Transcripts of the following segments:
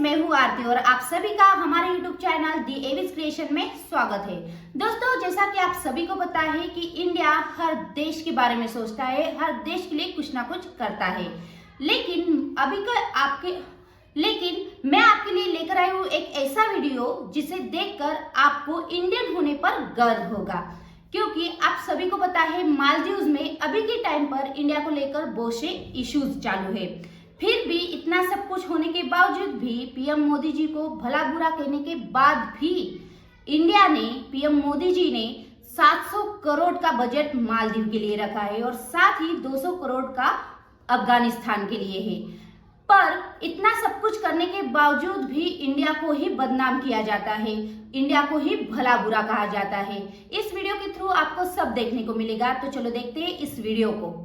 मैं हूँ आरती और आप सभी का हमारे YouTube चैनल दी एविस क्रिएशन में स्वागत है। दोस्तों, जैसा कि आप सभी को पता है कि इंडिया हर देश के बारे में सोचता है, हर देश के लिए कुछ ना कुछ करता है, लेकिन मैं आपके लिए लेकर आई हूँ एक ऐसा वीडियो जिसे देखकर आपको इंडियन होने पर गर्व होगा, क्योंकि आप सभी को पता है मालदीव्स में अभी के टाइम पर इंडिया को लेकर बहुत से इश्यूज चालू है। फिर भी इतना सब कुछ होने के बावजूद भी पीएम मोदी जी को भला बुरा कहने के बाद भी पीएम मोदी जी ने 700 करोड़ का बजट मालदीव के लिए रखा है और साथ ही 200 करोड़ का अफगानिस्तान के लिए है। पर इतना सब कुछ करने के बावजूद भी इंडिया को ही बदनाम किया जाता है, इंडिया को ही भला बुरा कहा जाता है। इस वीडियो के थ्रू आपको सब देखने को मिलेगा, तो चलो देखते हैं इस वीडियो को।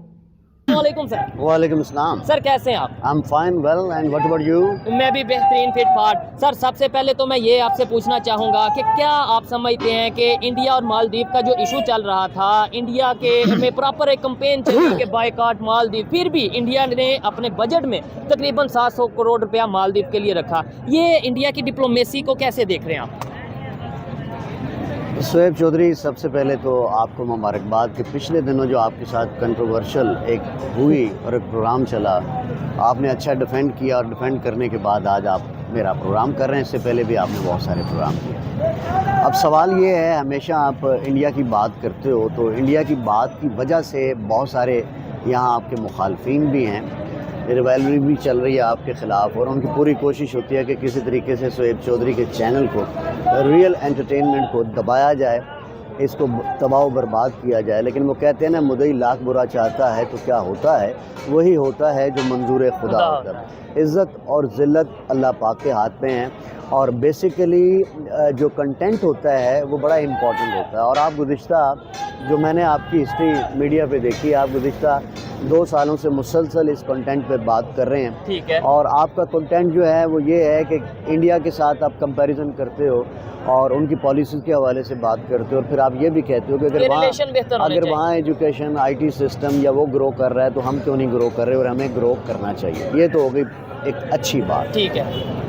वालेकुम सर। वालेकुम सलाम। सर कैसे हैं आप? I am fine well and what about you? मैं भी बेहतरीन फिट फाट। सर सबसे पहले तो मैं ये आपसे पूछना चाहूँगा कि क्या आप समझते हैं कि इंडिया और मालदीव का जो इशू चल रहा था, इंडिया के में प्रॉपर एक कैंपेन चली कि बायकॉट मालदीव, फिर भी इंडिया ने अपने बजट में तकरीबन 700 करोड़ रुपया मालदीव के लिए रखा। ये इंडिया की डिप्लोमेसी को कैसे देख रहे हैं आप? शोएब चौधरी, सबसे पहले तो आपको मुबारकबाद कि पिछले दिनों जो आपके साथ कंट्रोवर्शियल एक हुई और एक प्रोग्राम चला, आपने अच्छा डिफेंड किया और डिफेंड करने के बाद आज आप मेरा प्रोग्राम कर रहे हैं। इससे पहले भी आपने बहुत सारे प्रोग्राम किए। अब सवाल ये है, हमेशा आप इंडिया की बात करते हो तो इंडिया की बात की वजह से बहुत सारे यहाँ आपके मुखालफीन भी हैं, रिवाइवरी भी चल रही है आपके ख़िलाफ़, और उनकी पूरी कोशिश होती है कि किसी तरीके से शोएब चौधरी के चैनल को, रियल एंटरटेनमेंट को दबाया जाए, इसको तबाह बर्बाद किया जाए। लेकिन वो कहते हैं ना, मुदई लाख बुरा चाहता है तो क्या होता है, वही होता है जो मंजूर खुदा होता है। इज़्ज़त और ज़िल्लत अल्लाह पाक के हाथ में है, और बेसिकली जो कंटेंट होता है वो बड़ा इम्पॉर्टेंट होता है। और आप गुज़िश्ता जो मैंने आपकी हिस्ट्री मीडिया पे देखी, आप गुज़िश्ता 2 सालों से मुसलसल इस कंटेंट पे बात कर रहे हैं। ठीक है। और आपका कंटेंट जो है वो ये है कि इंडिया के साथ आप कंपैरिजन करते हो और उनकी पॉलिसीज़ के हवाले से बात करते हो, और फिर आप ये भी कहते हो कि अगर वहाँ एजुकेशन, IT सिस्टम या वो ग्रो कर रहा है तो हम क्यों नहीं ग्रो कर रहे, और हमें ग्रो करना चाहिए। ये तो हो गई एक अच्छी बात। ठीक है।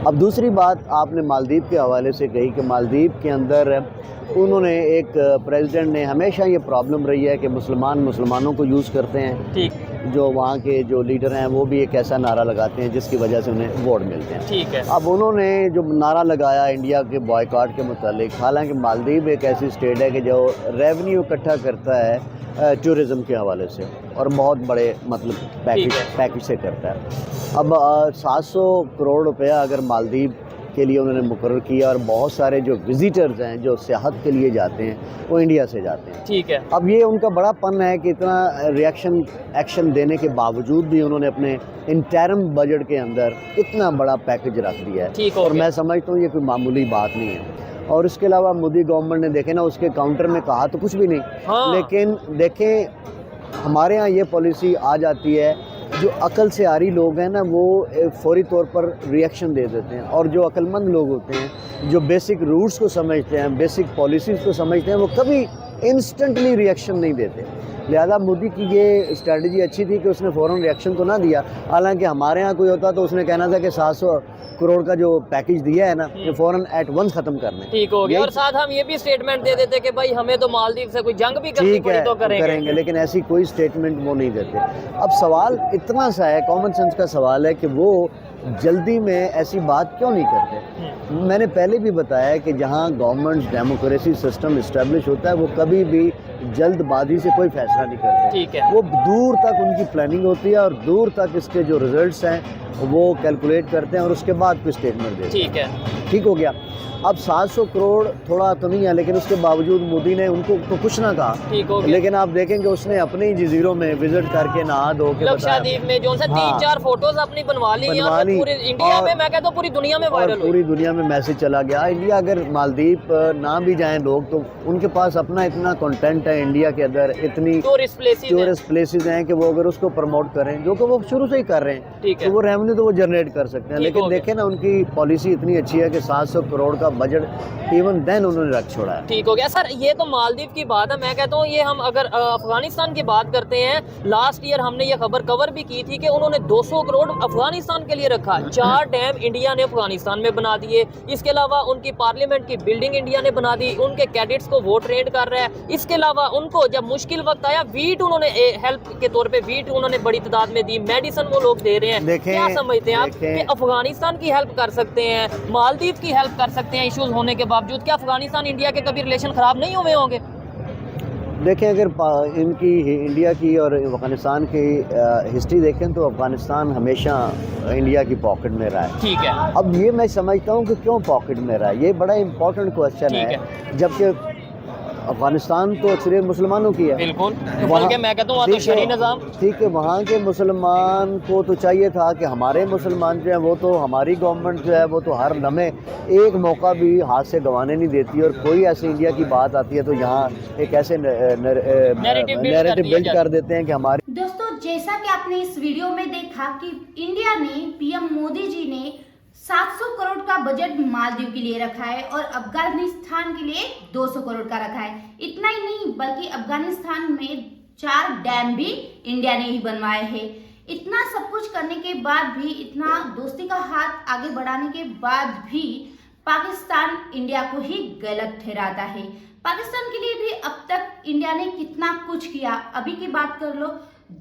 अब दूसरी बात आपने मालदीव के हवाले से कही कि मालदीव के अंदर उन्होंने एक प्रेसिडेंट ने, हमेशा ये प्रॉब्लम रही है कि मुसलमानों को यूज़ करते हैं। ठीक। जो वहाँ के जो लीडर हैं वो भी एक ऐसा नारा लगाते हैं जिसकी वजह से उन्हें वोट मिलते हैं। ठीक है। अब उन्होंने जो नारा लगाया इंडिया के बॉयकॉट के मुतालिक, हालांकि मालदीव एक ऐसी स्टेट है कि जो रेवेन्यू इकट्ठा करता है टूरिज़म के हवाले से, और बहुत बड़े मतलब पैकेज से करता है। अब 700 करोड़ रुपया अगर मालदीव के लिए उन्होंने मुकर्रर किया, और बहुत सारे जो विजिटर्स हैं जो सियाहत के लिए जाते हैं वो इंडिया से जाते हैं। ठीक है। अब ये उनका बड़ा पन है कि इतना एक्शन देने के बावजूद भी उन्होंने अपने इंटरिम बजट के अंदर इतना बड़ा पैकेज रख दिया है, और मैं समझता हूँ ये कोई मामूली बात नहीं है। और इसके अलावा मोदी गवर्नमेंट ने देखे ना, उसके काउंटर में कहा तो कुछ भी नहीं। हाँ। लेकिन देखें, हमारे यहाँ ये पॉलिसी आ जाती है, जो अकल से आरी लोग हैं ना वो फौरी तौर पर रिएक्शन दे देते हैं, और जो अक्लमंद लोग होते हैं, जो बेसिक रूल्स को समझते हैं, बेसिक पॉलिसीज़ को समझते हैं, वो कभी इंस्टेंटली रिएक्शन नहीं देते। लिहाजा मोदी की ये स्ट्रेटजी अच्छी थी कि उसने फ़ौरन रिएक्शन तो ना दिया। हालांकि हमारे यहाँ कोई होता तो उसने कहना था कि 700 करोड़ का जो पैकेज दिया है ना, ये फ़ौरन एट वंस ख़त्म करना। ठीक हो गया। और साथ हम ये भी स्टेटमेंट दे देते कि भाई हमें तो मालदीव से कोई जंग भी करनी पड़ी तो करेंगे, लेकिन ऐसी कोई स्टेटमेंट वो नहीं देते। अब सवाल इतना सा है, कॉमन सेंस का सवाल है कि वो जल्दी में ऐसी बात क्यों नहीं करते। मैंने पहले भी बताया कि जहाँ गवर्नमेंट डेमोक्रेसी सिस्टम इस्टेब्लिश होता है वो कभी भी जल्दबाजी से कोई फैसला नहीं करते। ठीक है। वो दूर तक उनकी प्लानिंग होती है और दूर तक इसके जो रिजल्ट्स हैं वो कैलकुलेट करते हैं और उसके बाद कोई स्टेटमेंट देते हैं। ठीक है। ठीक हो गया। अब 700 करोड़ थोड़ा तो नहीं है, लेकिन उसके बावजूद मोदी ने उनको तो कुछ ना कहा। ठीक हो गया। लेकिन आप देखेंगे उसने अपने ही जजीरों में विजिट करके नहा धो के लक्षद्वीप में जो 3-4 फोटोज अपनी बनवा ली, पूरी इंडिया में, मैं कहता हूँ पूरी दुनिया में वायरल हुई। पूरी दुनिया में मैसेज चला गया। इंडिया अगर मालदीव ना भी जाएं लोग तो उनके पास अपना इतना कंटेंट है, इंडिया के अंदर इतनी टूरिस्ट प्लेसेस हैं कि वो अगर उसको प्रमोट करें, जो कि वो शुरू से ही कर रहे हैं, तो वो रेवेन्यू तो वो जनरेट कर सकते हैं। लेकिन देखें ना, उनकी पॉलिसी इतनी अच्छी है कि 700 करोड़ का बजट इवन देन उन्होंने रख छोड़ा है। ठीक हो गया सर। ये तो मालदीव की बात है, मैं कहता हूँ ये हम अगर अफगानिस्तान की बात करते हैं, लास्ट ईयर हमने ये खबर कवर भी की थी कि उन्होंने 200 करोड़ अफगानिस्तान के लिए रखा। 4 डैम इंडिया ने अफगानिस्तान में बना दिए, इसके अलावा उनकी पार्लियामेंट की बिल्डिंग इंडिया ने बना दी, उनके कैडेट्स को वो ट्रेन कर रहा है। इसके अलावा उनको जब मुश्किल वक्त आया वीट उन्होंने हेल्प के तौर पे वीट उन्होंने बड़ी तादाद में दी, मेडिसिन वो लोग दे रहे हैं। क्या समझते हैं आप कि अफगानिस्तान की हेल्प कर सकते हैं, मालदीव की हेल्प कर सकते हैं इश्यूज होने के बावजूद? क्या अफगानिस्तान इंडिया के कभी रिलेशन खराब नहीं हुए होंगे? देखें, अगर इनकी इंडिया की और अफगानिस्तान की हिस्ट्री देखें तो अफगानिस्तान हमेशा इंडिया की पॉकेट में रहा है। ठीक है। अब ये मैं समझता हूँ कि क्यों पॉकेट में रहा है, ये बड़ा इंपॉर्टेंट क्वेश्चन है। जबकि अफगानिस्तान तो अक्सरियत मुसलमानों की है। बिल्कुल, बल्कि मैं कहता हूँ तो शरी निज़ाम। ठीक है, वहाँ के मुसलमान को तो चाहिए था कि हमारे मुसलमान जो है वो तो हमारी गवर्नमेंट जो है वो तो हर लम्हे एक मौका भी हाथ से गंवाने नहीं देती, और कोई ऐसी इंडिया की बात आती है तो यहाँ एक ऐसे नैरेटिव बिल्ड कर देते हैं कि हमारे। दोस्तों, जैसा कि आपने इस वीडियो में देखा कि इंडिया ने, पीएम मोदी जी ने 700 करोड़ का बजट मालदीव के लिए रखा है और अफगानिस्तान के लिए 200 करोड़ का रखा है। इतना ही नहीं बल्कि अफगानिस्तान में 4 डैम भी इंडिया ने ही बनवाए हैं। इतना सब कुछ करने के बाद भी, इतना दोस्ती का हाथ आगे बढ़ाने के बाद भी पाकिस्तान इंडिया को ही गलत ठहराता है। पाकिस्तान के लिए भी अब तक इंडिया ने कितना कुछ किया, अभी की बात कर लो,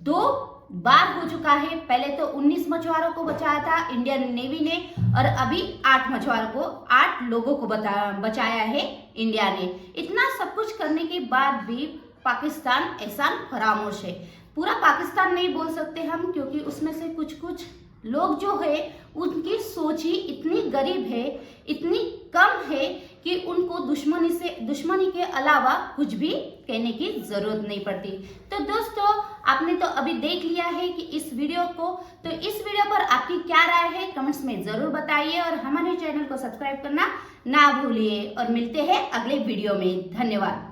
2 बार हो चुका है। पहले तो 19 मछुआरों को बचाया था इंडियन नेवी ने, और अभी 8 मछुआरों को, 8 लोगों को बचाया है इंडिया ने। इतना सब कुछ करने के बाद भी पाकिस्तान एहसान फरामोश है। पूरा पाकिस्तान नहीं बोल सकते हम, क्योंकि उसमें से कुछ कुछ लोग जो है उनकी सोच ही इतनी गरीब है, इतनी कम है कि उनको दुश्मनी के अलावा कुछ भी कहने की जरूरत नहीं पड़ती। तो दोस्तों, आपने तो अभी देख लिया है कि इस वीडियो को, तो इस वीडियो पर आपकी क्या राय है कमेंट्स में जरूर बताइए, और हमारे चैनल को सब्सक्राइब करना ना भूलिए। और मिलते हैं अगले वीडियो में। धन्यवाद।